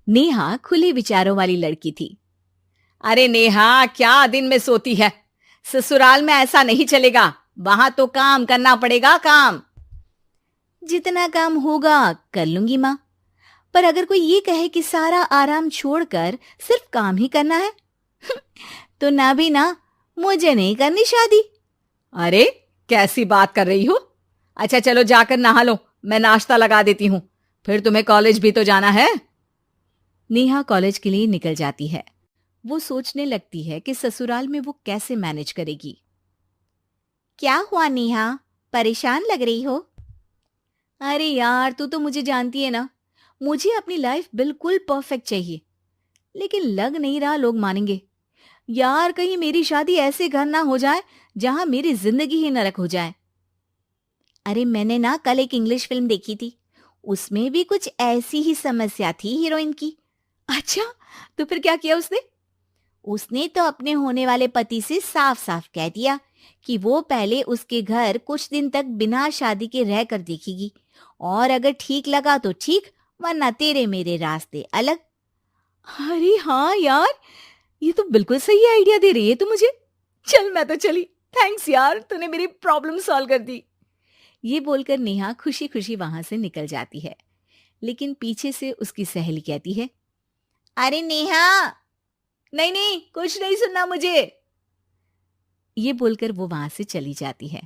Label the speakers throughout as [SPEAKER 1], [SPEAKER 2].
[SPEAKER 1] नेहा खुले विचारों वाली लड़की थी। अरे नेहा, क्या दिन में सोती है? ससुराल में ऐसा नहीं चलेगा। वहां तो काम करना पड़ेगा, काम। जितना काम होगा कर लूंगी माँ, पर अगर कोई ये कहे कि सारा आराम छोड़कर सिर्फ काम ही करना है तो ना भी ना, मुझे नहीं करनी शादी। अरे कैसी बात कर रही हो? अच्छा चलो जाकर नहा लो, मैं नाश्ता लगा देती हूँ, फिर तुम्हें कॉलेज भी तो जाना है। नेहा कॉलेज के लिए निकल जाती है। वो सोचने लगती है कि ससुराल में वो कैसे मैनेज करेगी। क्या हुआ नेहा, परेशान लग रही हो? अरे यार, तू तो मुझे जानती है ना, मुझे अपनी लाइफ बिल्कुल परफेक्ट चाहिए, लेकिन लग नहीं रहा लोग मानेंगे। यार कहीं मेरी शादी ऐसे घर ना हो जाए जहां मेरी जिंदगी ही नरक हो जाए। अरे मैंने ना कल एक इंग्लिश फिल्म देखी थी, उसमें भी कुछ ऐसी ही समस्या थी हीरोइन की। अच्छा, तो फिर क्या किया उसने? उसने तो अपने होने वाले पति से साफ साफ कह दिया कि वो पहले उसके घर कुछ दिन तक बिना शादी के रह कर देखेगी, और अगर ठीक लगा तो ठीक, वरना तेरे मेरे रास्ते अलग। अरे हाँ यार, ये तो बिल्कुल सही आइडिया दे रही है तू मुझे। चल मैं तो चली, थैंक्स यार, तूने मेरी प्रॉब्लम सॉल्व कर दी। ये बोलकर नेहा खुशी खुशी वहां से निकल जाती है, लेकिन पीछे से उसकी सहेली कहती है, अरे नेहा, नहीं नहीं, कुछ नहीं सुनना मुझे। ये बोलकर वो वहां से चली जाती है।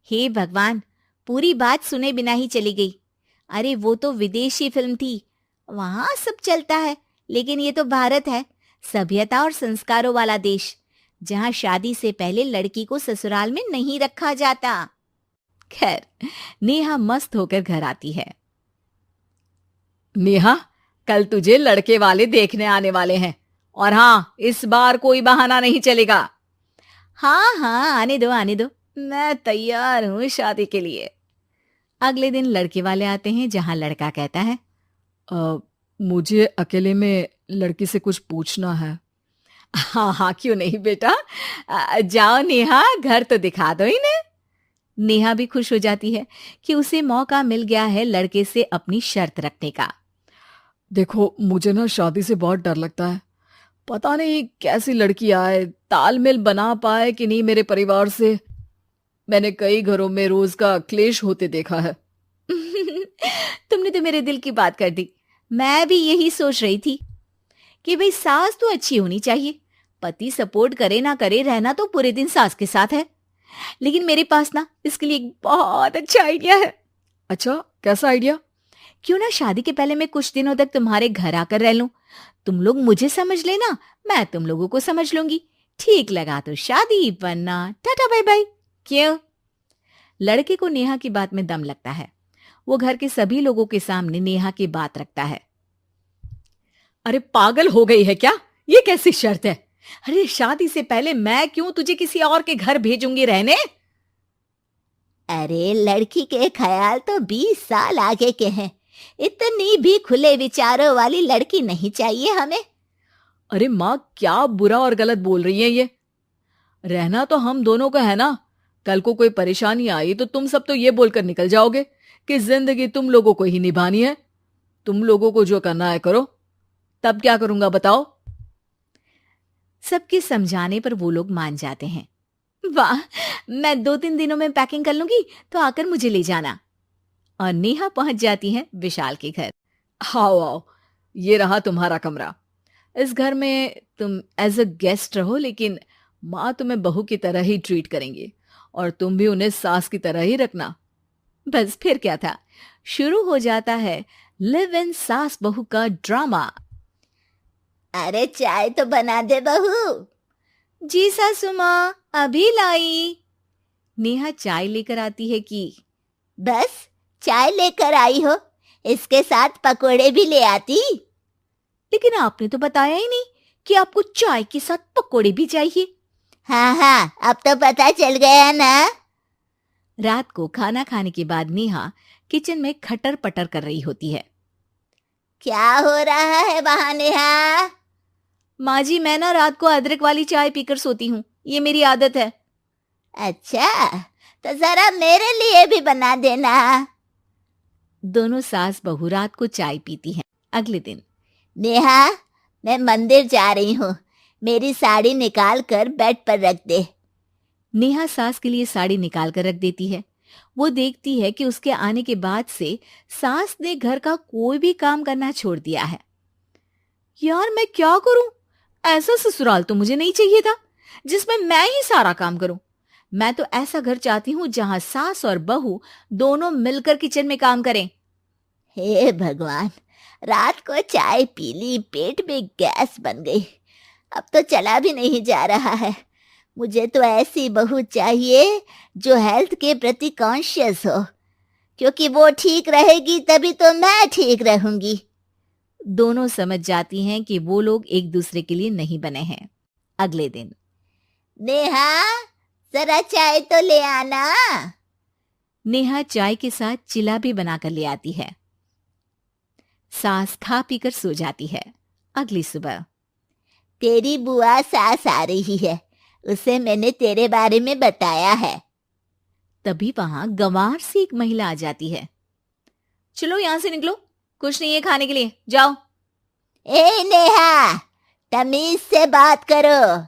[SPEAKER 1] हे भगवान, पूरी बात सुने बिना ही चली गई। अरे वो तो विदेशी फिल्म थी, वहां सब चलता है, लेकिन ये तो भारत है, सभ्यता और संस्कारों वाला देश, जहां शादी से पहले लड़की को ससुराल में नहीं रखा जाता। खैर, नेहा मस्त होकर घर आती है। नेहा, कल तुझे लड़के वाले देखने आने वाले हैं, और हाँ, इस बार कोई बहाना नहीं चलेगा। हाँ हाँ, आने दो आने दो, मैं तैयार हूं शादी के लिए। अगले दिन लड़के वाले आते हैं, जहां लड़का कहता है, मुझे अकेले में लड़की से कुछ पूछना है। हाँ हाँ, क्यों नहीं बेटा, जाओ नेहा, घर तो दिखा दो इन्हें। नेहा भी खुश हो जाती है कि उसे मौका मिल गया है लड़के से अपनी शर्त रखने का। देखो, मुझे ना शादी से बहुत डर लगता है, पता नहीं कैसी लड़की आए, तालमेल बना पाए कि नहीं मेरे परिवार से। मैंने कई घरों में रोज का क्लेश होते देखा है। तुमने तो मेरे दिल की बात कर दी। मैं भी यही सोच रही थी कि भाई सास तो अच्छी होनी चाहिए, पति सपोर्ट करे ना करे, रहना तो पूरे दिन सास के साथ है। लेकिन मेरे पास ना इसके लिए एक बहुत अच्छा आइडिया है। अच्छा, कैसा आइडिया? क्यों ना शादी के पहले मैं कुछ दिनों तक तुम्हारे घर आकर रह लूं, तुम लोग मुझे समझ लेना, मैं तुम लोगों को समझ लूंगी। ठीक लगा तो शादी, वरना टाटा बाय बाय। क्यों? लड़के को नेहा की बात में दम लगता है। वो घर के सभी लोगों के सामने नेहा की बात रखता है। अरे पागल हो गई है क्या? ये कैसी शर्त है? अरे शादी से पहले मैं क्यों तुझे किसी और के घर भेजूंगी रहने? अरे लड़की के ख्याल तो 20 साल आगे के हैं, इतनी भी खुले विचारों वाली लड़की नहीं चाहिए हमें। अरे माँ, क्या बुरा और गलत बोल रही है ये? रहना तो हम दोनों का है ना, कल को कोई परेशानी आई तो तुम सब तो ये बोलकर निकल जाओगे कि जिंदगी तुम लोगों को ही निभानी है, तुम लोगों को जो करना है करो। तब क्या करूंगा बताओ? सबके समझाने पर वो लोग मान जाते हैं। वाह, मैं 2-3 दिनों में पैकिंग कर लूंगी, तो आकर मुझे ले जाना। और नेहा पहुंच जाती है विशाल के घर। आओ आओ, ये रहा तुम्हारा कमरा। इस घर में तुम एज अ गेस्ट रहो, लेकिन माँ तुम्हें बहू की तरह ही ट्रीट करेंगी, और तुम भी उन्हें सास की तरह ही रखना। बस फिर क्या था, शुरू हो जाता है लिव इन सास बहू का ड्रामा। अरे चाय तो बना दे बहू। जी सासू माँ, अभी लाई। नेहा चाय लेकर आती है कि बस चाय लेकर आई हो, इसके साथ पकोड़े भी ले आती। लेकिन आपने तो बताया ही नहीं कि आपको चाय के साथ पकोड़े भी चाहिए। हाँ हाँ, अब तो पता चल गया ना। रात को खाना खाने के बाद नेहा किचन में खटर पटर कर रही होती है। क्या हो रहा है वहां नेहा? माँ जी, मैं ना रात को अदरक वाली चाय पीकर सोती हूँ, ये मेरी आदत है। अच्छा, तो जरा मेरे लिए भी बना देना। दोनों सास बहू रात को चाय पीती हैं। अगले दिन
[SPEAKER 2] नेहा, मैं मंदिर जा रही हूँ, मेरी साड़ी निकाल कर बेड पर रख दे।
[SPEAKER 1] नेहा सास के लिए साड़ी निकाल कर रख देती है। वो देखती है कि उसके आने के बाद से सास ने घर का कोई भी काम करना छोड़ दिया है। यार मैं क्या करूं? ऐसा ससुराल तो मुझे नहीं चाहिए था जिसमें मैं ही सारा काम करूं। मैं तो ऐसा घर चाहती हूं जहां सास और बहू दोनों मिलकर किचन में काम करें।
[SPEAKER 2] हे भगवान, रात को चाय पी ली, पेट में गैस बन गई, अब तो चला भी नहीं जा रहा है। मुझे तो ऐसी बहू चाहिए जो हेल्थ के प्रति कॉन्शियस हो, क्योंकि वो ठीक रहेगी तभी तो मैं ठीक रहूंगी।
[SPEAKER 1] दोनों समझ जाती हैं कि वो लोग एक दूसरे के लिए नहीं बने हैं। अगले दिन
[SPEAKER 2] नेहा, जरा चाय तो ले आना।
[SPEAKER 1] नेहा चाय के साथ चिला भी बनाकर ले आती है। सास खा पीकर सो जाती है। अगली सुबह
[SPEAKER 2] तेरी बुआ सास आ रही है, उसे मैंने तेरे बारे में बताया है।
[SPEAKER 1] तभी वहां गंवार से एक महिला आ जाती है। चलो यहां से निकलो, कुछ नहीं है खाने के लिए, जाओ।
[SPEAKER 2] ए नेहा, तमीज से बात करो,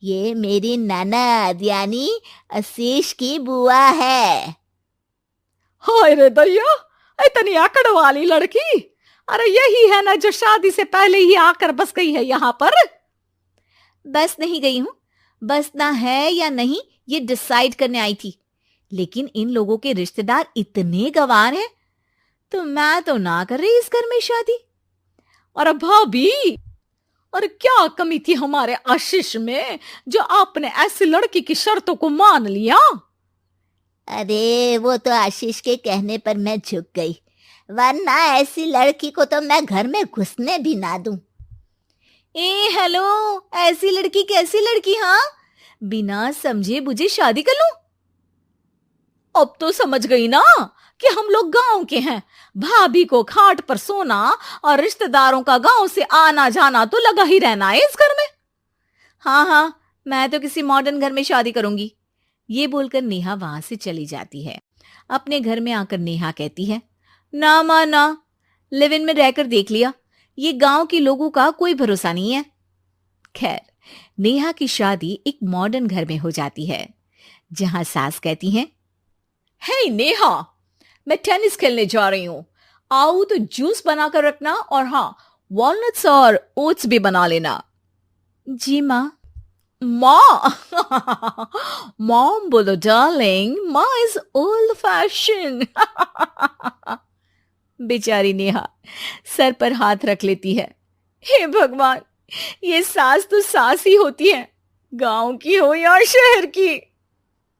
[SPEAKER 2] ये मेरी ननद यानी आशीष की बुआ है।
[SPEAKER 1] हाय रे दैया, इतनी आकड़ वाली लड़की! अरे यही है ना जो शादी से पहले ही आकर बस गई है यहाँ पर। बस नहीं गई हूं, बसना है या नहीं ये डिसाइड करने आई थी, लेकिन इन लोगों के रिश्तेदार इतने गंवार हैं तो मैं तो ना कर रही इस घर में शादी। और भाभी, और क्या कमी थी हमारे आशीष में जो आपने ऐसी लड़की की शर्तों को मान लिया?
[SPEAKER 2] अरे वो तो आशीष के कहने पर मैं झुक गई, वरना ऐसी लड़की को तो मैं घर में घुसने भी ना दूं।
[SPEAKER 1] ए हेलो, ऐसी लड़की कैसी लड़की? हाँ, बिना समझे बुझे शादी कर लूं? अब तो समझ गई ना कि हम लोग गांव के हैं। भाभी को खाट पर सोना और रिश्तेदारों का गांव से आना जाना तो लगा ही रहना है इस घर में। हाँ हाँ, मैं तो किसी मॉडर्न घर में शादी करूंगी। ये बोलकर नेहा वहां से चली जाती है। अपने घर में आकर नेहा कहती है, ना मां ना, लिव इन में रहकर देख लिया, ये गांव के लोगों का कोई भरोसा नहीं है। खैर, नेहा की शादी एक मॉडर्न घर में हो जाती है, जहां सास कहती हैं, हे नेहा, मैं टेनिस खेलने जा रही हूं, आओ तो जूस बनाकर रखना, और हाँ, वॉलनट्स और ओट्स भी बना लेना। जी माँ। माँ मॉम बोलो डार्लिंग, माँ इज ओल्ड फैशन। बेचारी नेहा सर पर हाथ रख लेती है। हे भगवान, ये सास तो सास ही होती है, गांव की हो या शहर की।